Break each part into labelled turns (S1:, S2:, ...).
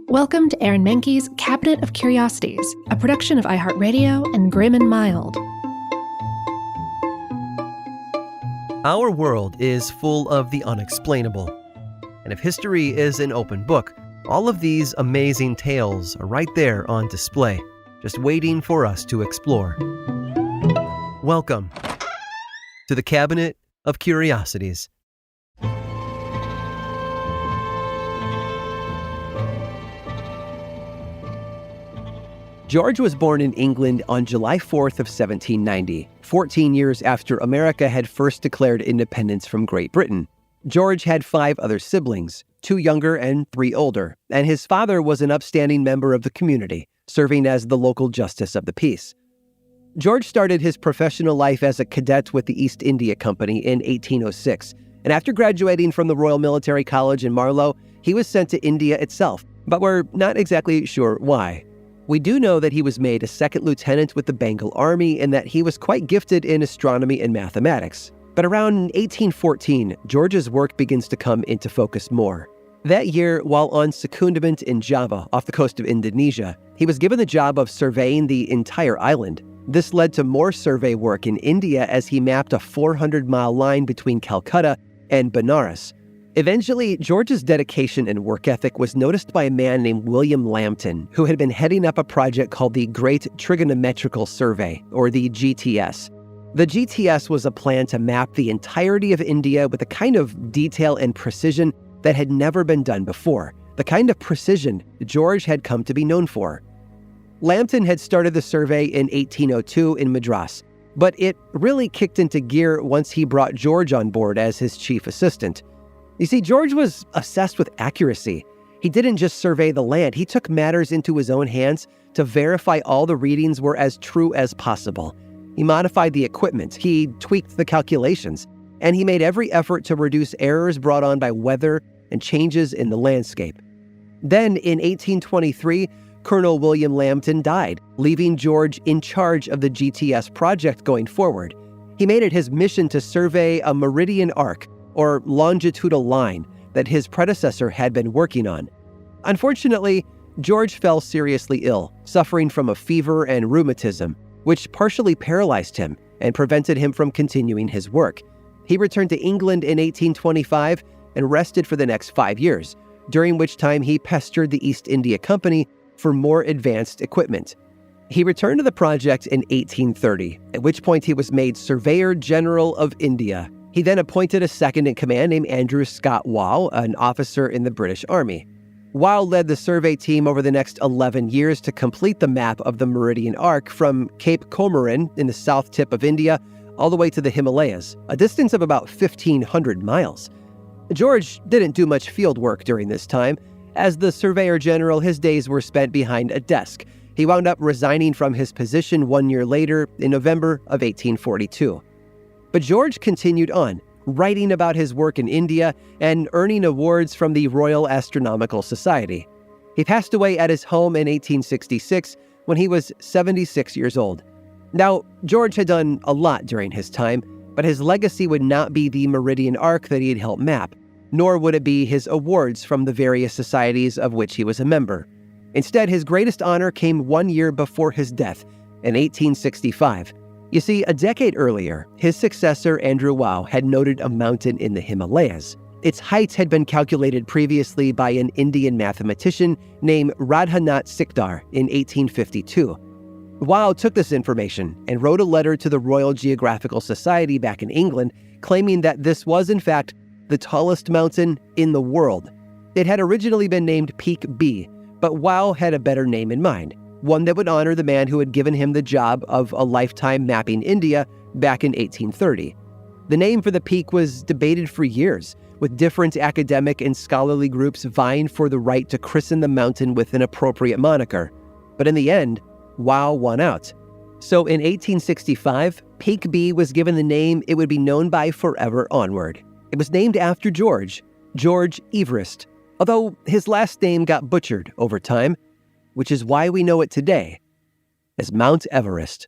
S1: Welcome to Aaron Mahnke's Cabinet of Curiosities, a production of iHeartRadio and Grim and Mild.
S2: Our world is full of the unexplainable. And if history is an open book, all of these amazing tales are right there on display, just waiting for us to explore. Welcome to the Cabinet of Curiosities.
S3: George was born in England on July 4th of 1790, 14 years after America had first declared independence from Great Britain. George had 5 other siblings, 2 younger and 3 older, and his father was an upstanding member of the community, serving as the local justice of the peace. George started his professional life as a cadet with the East India Company in 1806, and after graduating from the Royal Military College in Marlow, he was sent to India itself, but we're not exactly sure why. We do know that he was made a second lieutenant with the Bengal Army and that he was quite gifted in astronomy and mathematics. But around 1814, George's work begins to come into focus more. That year, while on secundament in Java, off the coast of Indonesia, he was given the job of surveying the entire island. This led to more survey work in India as he mapped a 400-mile line between Calcutta and Benares. Eventually, George's dedication and work ethic was noticed by a man named William Lambton, who had been heading up a project called the Great Trigonometrical Survey, or the GTS. The GTS was a plan to map the entirety of India with a kind of detail and precision that had never been done before, the kind of precision George had come to be known for. Lambton had started the survey in 1802 in Madras, but it really kicked into gear once he brought George on board as his chief assistant. You see, George was obsessed with accuracy. He didn't just survey the land, he took matters into his own hands to verify all the readings were as true as possible. He modified the equipment, he tweaked the calculations, and he made every effort to reduce errors brought on by weather and changes in the landscape. Then, in 1823, Colonel William Lambton died, leaving George in charge of the GTS project going forward. He made it his mission to survey a meridian arc, or longitudinal line, that his predecessor had been working on. Unfortunately, George fell seriously ill, suffering from a fever and rheumatism, which partially paralyzed him and prevented him from continuing his work. He returned to England in 1825 and rested for the next 5 years, during which time he pestered the East India Company for more advanced equipment. He returned to the project in 1830, at which point he was made Surveyor General of India. He then appointed a second-in-command named Andrew Scott Wow, an officer in the British Army. Wow led the survey team over the next 11 years to complete the map of the Meridian Arc from Cape Comorin in the south tip of India all the way to the Himalayas, a distance of about 1,500 miles. George didn't do much field work during this time. As the Surveyor General, his days were spent behind a desk. He wound up resigning from his position 1 year later in November of 1842. But George continued on, writing about his work in India and earning awards from the Royal Astronomical Society. He passed away at his home in 1866 when he was 76 years old. Now, George had done a lot during his time, but his legacy would not be the Meridian Arc that he had helped map, nor would it be his awards from the various societies of which he was a member. Instead, his greatest honor came 1 year before his death, in 1865. You see, a decade earlier, his successor, Andrew Wow, had noted a mountain in the Himalayas. Its height had been calculated previously by an Indian mathematician named Radhanath Sikdar in 1852. Wow took this information and wrote a letter to the Royal Geographical Society back in England, claiming that this was, in fact, the tallest mountain in the world. It had originally been named Peak B, but Wow had a better name in mind, one that would honor the man who had given him the job of a lifetime mapping India back in 1830. The name for the peak was debated for years, with different academic and scholarly groups vying for the right to christen the mountain with an appropriate moniker. But in the end, Wow won out. So in 1865, Peak B was given the name it would be known by forever onward. It was named after George Everest, although his last name got butchered over time, which is why we know it today as Mount Everest.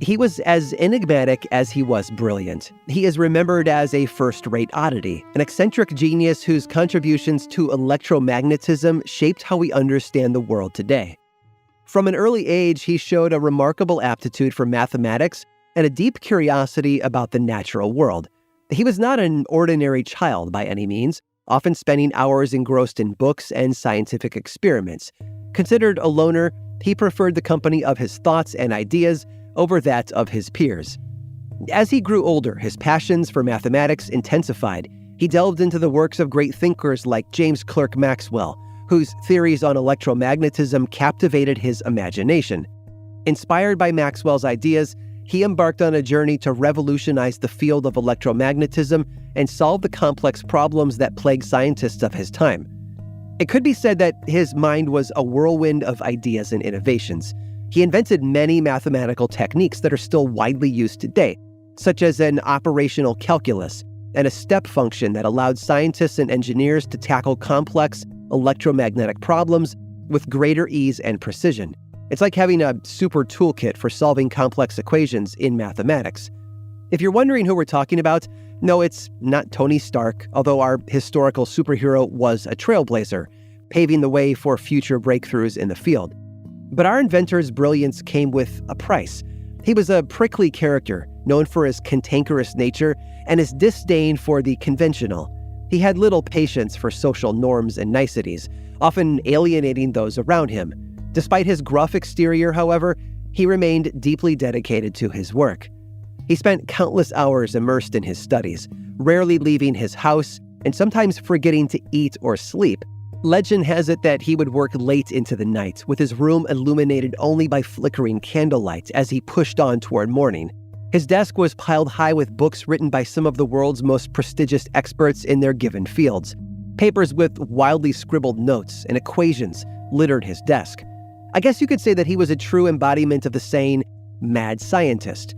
S3: He was as enigmatic as he was brilliant. He is remembered as a first-rate oddity, an eccentric genius whose contributions to electromagnetism shaped how we understand the world today. From an early age, he showed a remarkable aptitude for mathematics and a deep curiosity about the natural world. He was not an ordinary child by any means, often spending hours engrossed in books and scientific experiments. Considered a loner, he preferred the company of his thoughts and ideas over that of his peers. As he grew older, his passions for mathematics intensified. He delved into the works of great thinkers like James Clerk Maxwell, whose theories on electromagnetism captivated his imagination. Inspired by Maxwell's ideas, he embarked on a journey to revolutionize the field of electromagnetism and solve the complex problems that plagued scientists of his time. It could be said that his mind was a whirlwind of ideas and innovations. He invented many mathematical techniques that are still widely used today, such as an operational calculus and a step function that allowed scientists and engineers to tackle complex electromagnetic problems with greater ease and precision. It's like having a super toolkit for solving complex equations in mathematics. If you're wondering who we're talking about, no, it's not Tony Stark, although our historical superhero was a trailblazer, paving the way for future breakthroughs in the field. But our inventor's brilliance came with a price. He was a prickly character, known for his cantankerous nature and his disdain for the conventional. He had little patience for social norms and niceties, often alienating those around him. Despite his gruff exterior, however, he remained deeply dedicated to his work. He spent countless hours immersed in his studies, rarely leaving his house and sometimes forgetting to eat or sleep. Legend has it that he would work late into the night, with his room illuminated only by flickering candlelight as he pushed on toward morning. His desk was piled high with books written by some of the world's most prestigious experts in their given fields. Papers with wildly scribbled notes and equations littered his desk. I guess you could say that he was a true embodiment of the saying, mad scientist.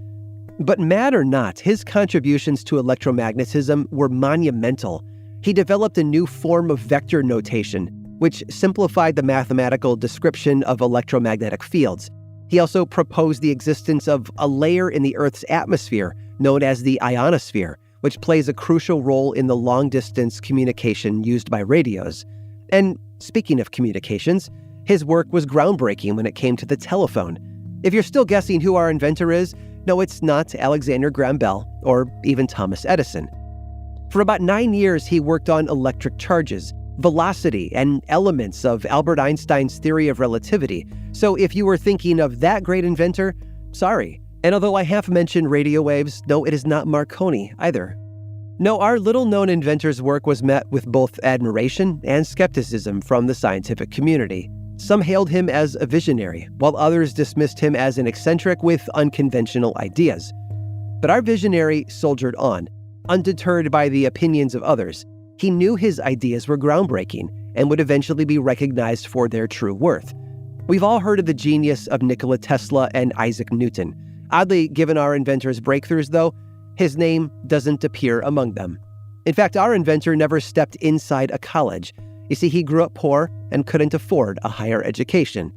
S3: But mad or not, his contributions to electromagnetism were monumental. He developed a new form of vector notation, which simplified the mathematical description of electromagnetic fields. He also proposed the existence of a layer in the Earth's atmosphere known as the ionosphere, which plays a crucial role in the long-distance communication used by radios. And speaking of communications, his work was groundbreaking when it came to the telephone. If you're still guessing who our inventor is, no, it's not Alexander Graham Bell or even Thomas Edison. For about 9 years, he worked on electric charges, velocity, and elements of Albert Einstein's theory of relativity. So if you were thinking of that great inventor, sorry. And although I have mentioned radio waves, no, it is not Marconi either. No, our little-known inventor's work was met with both admiration and skepticism from the scientific community. Some hailed him as a visionary, while others dismissed him as an eccentric with unconventional ideas. But our visionary soldiered on, undeterred by the opinions of others. He knew his ideas were groundbreaking and would eventually be recognized for their true worth. We've all heard of the genius of Nikola Tesla and Isaac Newton. Oddly, given our inventor's breakthroughs, though, his name doesn't appear among them. In fact, our inventor never stepped inside a college. You see, he grew up poor and couldn't afford a higher education.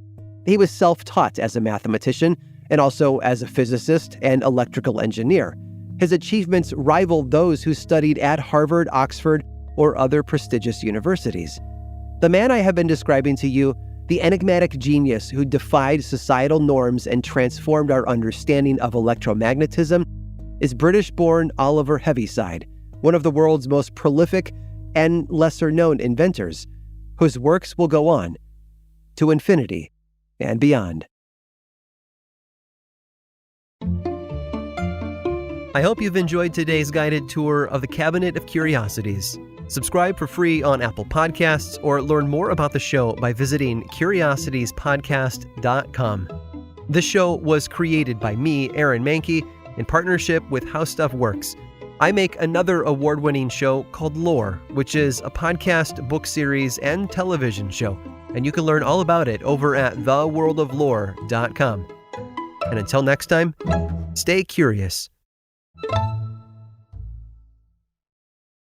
S3: He was self-taught as a mathematician and also as a physicist and electrical engineer. His achievements rivaled those who studied at Harvard, Oxford, or other prestigious universities. The man I have been describing to you, the enigmatic genius who defied societal norms and transformed our understanding of electromagnetism, is British-born Oliver Heaviside, one of the world's most prolific and lesser-known inventors, whose works will go on to infinity and beyond.
S2: I hope you've enjoyed today's guided tour of the Cabinet of Curiosities. Subscribe for free on Apple Podcasts or learn more about the show by visiting curiositiespodcast.com. This show was created by me, Aaron Mahnke, in partnership with How Stuff Works. I make another award-winning show called Lore, which is a podcast, book series, and television show, and you can learn all about it over at theworldoflore.com. And until next time, stay curious.